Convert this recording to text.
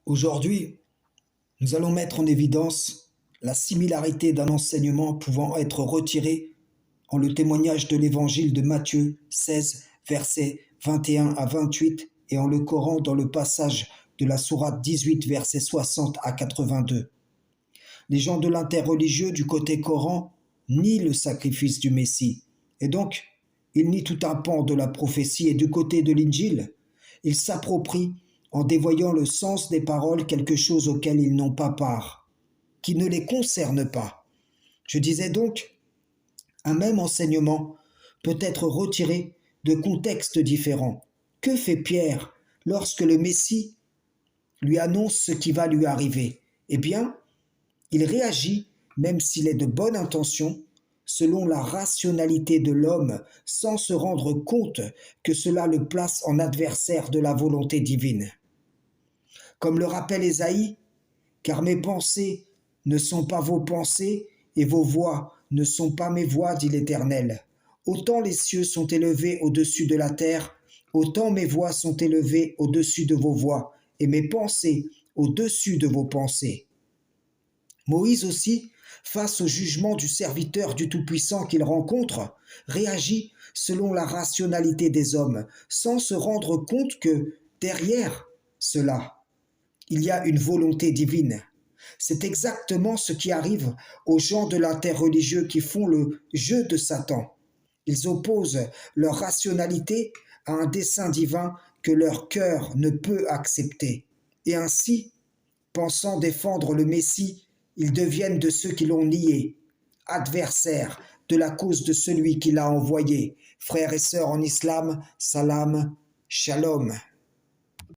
Aujourd'hui, nous allons mettre en évidence la similarité d'un enseignement pouvant être retiré en le témoignage de l'évangile de Matthieu 16, versets 21 à 28 et en le Coran dans le passage de la sourate 18, versets 60 à 82. Les gens de l'interreligieux du côté Coran nient le sacrifice du Messie et donc ils nient tout un pan de la prophétie et du côté de l'Injil, ils s'approprient en dévoyant le sens des paroles quelque chose auquel ils n'ont pas part, qui ne les concerne pas. Je disais donc, un même enseignement peut être retiré de contextes différents. Que fait Pierre lorsque le Messie lui annonce ce qui va lui arriver? Eh bien, il réagit, même s'il est de bonne intention, selon la rationalité de l'homme, sans se rendre compte que cela le place en adversaire de la volonté divine. Comme le rappelle Ésaïe, car mes pensées ne sont pas vos pensées et vos voix ne sont pas mes voix, dit l'Éternel. Autant les cieux sont élevés au-dessus de la terre, autant mes voix sont élevées au-dessus de vos voix et mes pensées au-dessus de vos pensées. Moïse aussi, face au jugement du serviteur du Tout-Puissant qu'il rencontre, réagit selon la rationalité des hommes, sans se rendre compte que derrière cela, il y a une volonté divine. C'est exactement ce qui arrive aux gens de l'interreligieux qui font le jeu de Satan. Ils opposent leur rationalité à un dessein divin que leur cœur ne peut accepter. Et ainsi, pensant défendre le Messie, ils deviennent de ceux qui l'ont nié, adversaires de la cause de celui qui l'a envoyé. Frères et sœurs en islam, salam, shalom.